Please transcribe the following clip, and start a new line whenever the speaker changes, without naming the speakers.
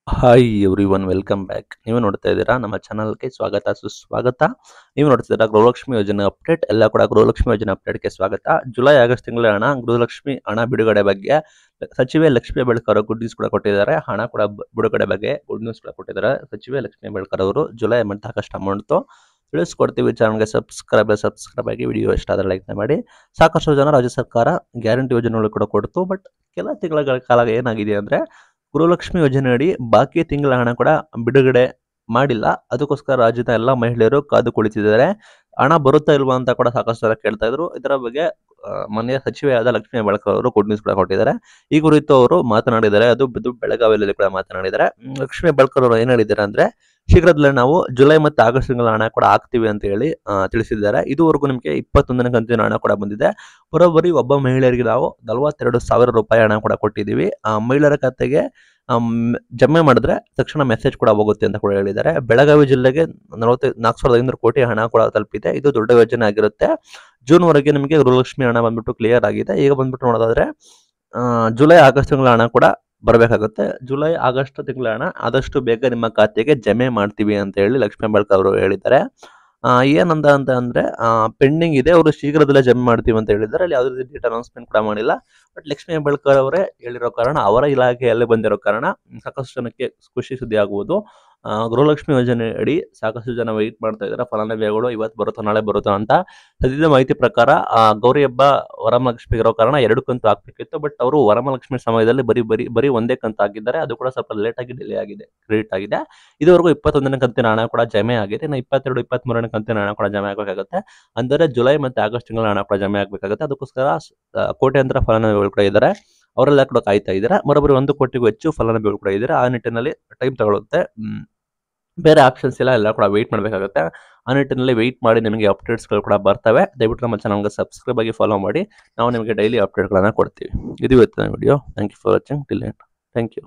Hi everyone welcome back. ನೀವು ನೋಡ್ತಾ ಇದ್ದೀರಾ ನಮ್ಮ ಚಾನಲ್ಗೆ ಸ್ವಾಗತ ಸುಸ್ವಾಗತ. ನೀವು ನೋಡ್ತಿದ್ದೀರಾ ಗೃಹಲಕ್ಷ್ಮಿ ಯೋಜನೆ ಅಪ್ಡೇಟ್. ಎಲ್ಲ ಕೂಡ ಗೃಹಲಕ್ಷ್ಮಿ ಯೋಜನೆ ಅಪ್ಡೇಟ್ಗೆ ಸ್ವಾಗತ. ಜುಲೈ ಆಗಸ್ಟ್ ತಿಂಗಳ ಹಣ ಗೃಹಲಕ್ಷ್ಮಿ ಹಣ ಬಿಡುಗಡೆ ಬಗ್ಗೆ ಸಚಿವೆ ಲಕ್ಷ್ಮಿ ಹೆಬ್ಬಾಳ್ಕರ್ ಗುಡ್ ನ್ಯೂಸ್ ಕೂಡ ಕೊಟ್ಟಿದ್ದಾರೆ. ಹಣ ಕೂಡ ಬಿಡುಗಡೆ ಬಗ್ಗೆ ಗುಡ್ ನ್ಯೂಸ್ ಕೂಡ ಕೊಟ್ಟಿದ್ದಾರೆ ಸಚಿವೆ ಲಕ್ಷ್ಮಿ ಹೆಬ್ಬಾಳ್ಕರ್ ಅವರು. ಜುಲೈ ಮತ್ತು ಆಗಸ್ಟ್ ಅಮೌಂಟ್ ತಿಳಿಸ್ಕೊಡ್ತೀವಿ. ಚಾನಲ್ಗೆ ಸಬ್ಸ್ಕ್ರೈಬ್ ಆಗಿ ವಿಡಿಯೋ ಇಷ್ಟ ಆದರೆ ಲೈಕ್ ಮಾಡಿ. ಸಾಕಷ್ಟು ಜನ ರಾಜ್ಯ ಸರ್ಕಾರ ಗ್ಯಾರಂಟಿ ಯೋಜನೆಗಳು ಕೂಡ ಕೊಡ್ತು. ಬಟ್ ಕೆಲ ತಿಂಗಳ ಕಾಲ ಏನಾಗಿದೆ ಅಂದ್ರೆ ಗೃಹಲಕ್ಷ್ಮಿ ಯೋಜನೆ ಅಡಿ ಬಾಕಿ ತಿಂಗಳ ಹಣ ಕೂಡ ಬಿಡುಗಡೆ ಮಾಡಿಲ್ಲ. ಅದಕ್ಕೋಸ್ಕರ ರಾಜ್ಯದ ಎಲ್ಲಾ ಮಹಿಳೆಯರು ಕಾದು ಕುಳಿತಿದ್ದಾರೆ. ಹಣ ಬರುತ್ತಾ ಇಲ್ವಾ ಅಂತ ಕೂಡ ಸಾಕಷ್ಟು ಜನ ಕೇಳ್ತಾ ಇದ್ರು. ಇದರ ಬಗ್ಗೆ ಮನೆಯ ಸಚಿವೆಯಾದ ಲಕ್ಷ್ಮಿ ಹೆಬ್ಬಾಳ್ಕರ್ ಅವರು ಗುಡ್ ನ್ಯೂಸ್ ಕೂಡ ಕೊಟ್ಟಿದ್ದಾರೆ. ಈ ಕುರಿತು ಅವರು ಮಾತನಾಡಿದ್ದಾರೆ. ಅದು ಬೆಳಗಾವಿಯಲ್ಲಿ ಕೂಡ ಮಾತನಾಡಿದ್ದಾರೆ. ಲಕ್ಷ್ಮಿ ಹೆಬ್ಬಾಳ್ಕರ್ ಅವರು ಏನ್ ಹೇಳಿದ್ದಾರೆ ಅಂದ್ರೆ, ಶೀಘ್ರದಲ್ಲೇ ನಾವು ಜುಲೈ ಮತ್ತು ಆಗಸ್ಟ್ ತಿಂಗಳ ಹಣ ಕೂಡ ಹಾಕ್ತಿವಿ ಅಂತ ಹೇಳಿ ತಿಳಿಸಿದ್ದಾರೆ. ಇದುವರೆಗೂ ನಿಮಗೆ 21ನೇ ಕಂತಿನ ಹಣ ಕೂಡ ಬಂದಿದೆ. ಬರೋಬ್ಬರಿ ಒಬ್ಬ ಮಹಿಳೆಯರಿಗೆ ನಾವು 42,000 ರೂಪಾಯಿ ಹಣ ಕೂಡ ಕೊಟ್ಟಿದ್ದೀವಿ. ಮಹಿಳೆಯರ ಖಾತೆಗೆ ಜಮೆ ಮಾಡಿದ್ರೆ ತಕ್ಷಣ ಮೆಸೇಜ್ ಕೂಡ ಹೋಗುತ್ತೆ ಅಂತ ಕೂಡ ಹೇಳಿದ್ದಾರೆ. ಬೆಳಗಾವಿ ಜಿಲ್ಲೆಗೆ 44,500 ಕೋಟಿ ಹಣ ಕೂಡ ತಲುಪಿದೆ. ಇದು ದೊಡ್ಡ ಯೋಜನೆ ಆಗಿರುತ್ತೆ. ಜೂನ್ ವರೆಗೆ ನಿಮಗೆ ಗೃಹಲಕ್ಷ್ಮಿ ಹಣ ಬಂದ್ಬಿಟ್ಟು ಕ್ಲಿಯರ್ ಆಗಿದೆ. ಈಗ ಬಂದ್ಬಿಟ್ಟು ನೋಡೋದಾದ್ರೆ ಜುಲೈ ಆಗಸ್ಟ್ ತಿಂಗಳ ಹಣ ಕೂಡ ಬರಬೇಕಾಗುತ್ತೆ. ಜುಲೈ ಆಗಸ್ಟ್ ತಿಂಗಳ ಹಣ ಆದಷ್ಟು ಬೇಗ ನಿಮ್ಮ ಖಾತೆಗೆ ಜಮೆ ಮಾಡ್ತೀವಿ ಅಂತ ಹೇಳಿ ಲಕ್ಷ್ಮಿ ಹೆಬ್ಬಾಳ್ಕರ್ ಅವರು ಹೇಳಿದ್ದಾರೆ. ಏನಂತ ಅಂದ್ರೆ ಪೆಂಡಿಂಗ್ ಇದೆ, ಅವರು ಶೀಘ್ರದಲ್ಲೇ ಜಮೆ ಮಾಡ್ತೀವಿ ಅಂತ ಹೇಳಿದ್ದಾರೆ. ಅಲ್ಲಿ ಯಾವುದೇ ರೀತಿ ಅನೌನ್ಸ್ಮೆಂಟ್ ಕೂಡ ಮಾಡಿಲ್ಲ. ಬಟ್ ಲಕ್ಷ್ಮಿ ಹೆಬ್ಬಾಳ್ಕರ್ ಅವರೇ ಹೇಳಿರೋ ಕಾರಣ, ಅವರ ಇಲಾಖೆಯಲ್ಲೇ ಬಂದಿರೋ ಕಾರಣ ಸಾಕಷ್ಟು ಜನಕ್ಕೆ ಖುಷಿ ಸುದ್ದಿ ಆಗುವುದು. ಗೃಹಲಕ್ಷ್ಮಿ ಯೋಜನೆ ಅಡಿ ಸಾಕಷ್ಟು ಜನ ವೆಯ್ಟ್ ಮಾಡ್ತಾ ಇದ್ದಾರೆ. ಫಲಾನುಭವಿಗಳು ಇವತ್ತು ಬರುತ್ತೋ ನಾಳೆ ಬರುತ್ತೋ ಅಂತ. ಸದ್ಯದ ಮಾಹಿತಿ ಪ್ರಕಾರ ಗೌರಿ ಹಬ್ಬ ವರಮಹಾಲಕ್ಷ್ಮಿ ಇರೋ ಕಾರಣ 2 ಕಂತು ಹಾಕ್ಬೇಕಿತ್ತು. ಬಟ್ ಅವರು ವರಮಹಾಲಕ್ಷ್ಮಿ ಸಮಯದಲ್ಲಿ ಬರೀ ಒಂದೇ ಕಂತು ಹಾಕಿದ್ದಾರೆ. ಅದು ಕೂಡ ಸ್ವಲ್ಪ ಲೇಟ್ ಆಗಿ ಡಿಲೇ ಆಗಿದೆ, ಕ್ರೆಡಿಟ್ ಆಗಿದೆ. ಇದುವರೆಗೂ 21ನೇ ಕಂತಿನ ಹಣ ಕೂಡ ಜಮೆ ಆಗಿದೆ. ಇನ್ನು 22, 23ನೇ ಕಂತಿನ ಹಣ ಕೂಡ ಜಮೆ ಆಗಬೇಕಾಗುತ್ತೆ. ಅಂದರೆ ಜುಲೈ ಮತ್ತು ಆಗಸ್ಟ್ ತಿಂಗಳ ಹಣ ಕೂಡ ಜಮೆ ಆಗಬೇಕಾಗುತ್ತೆ. ಅದಕ್ಕೋಸ್ಕರ ಕೋಟ್ಯಾಂತರ ಫಲಾನುಭವಿಗಳು ಕೂಡ ಇದ್ದಾರೆ. ಅವರೆಲ್ಲ ಕೂಡ ಕಾಯ್ತಾ ಇದ್ದಾರೆ. ಬರೋಬ್ಬರಿ 1 ಕೋಟಿಗೂ ಹೆಚ್ಚು ಫಲಾನುಭವಿಗಳು ಕೂಡ ಇದ್ದಾರೆ. ಆ ನಿಟ್ಟಿನಲ್ಲಿ ಟೈಮ್ ತಗೊಳುತ್ತೆ. ಬೇರೆ ಆಪ್ಷನ್ಸ್ ಎಲ್ಲ ಕೂಡ ವೆಯ್ಟ್ ಮಾಡಬೇಕಾಗುತ್ತೆ. ಆ ನಿಟ್ಟಿನಲ್ಲಿ ವೆಯ್ಟ್ ಮಾಡಿ ನಿಮಗೆ ಅಪ್ಡೇಟ್ಸ್ಗಳು ಕೂಡ ಬರ್ತವೆ. ದಯವಿಟ್ಟು ನಮ್ಮ ಚಾನಲ್ಗೆ ಸಬ್ಸ್ಕ್ರೈಬ್ ಆಗಿ ಫಾಲೋ ಮಾಡಿ. ನಾವು ನಿಮಗೆ ಡೈಲಿ ಅಪ್ಡೇಟ್ಗಳನ್ನು ಕೊಡ್ತೀವಿ. ಇದು ಇವತ್ತಿನ video. Thank you for watching till end. Thank you.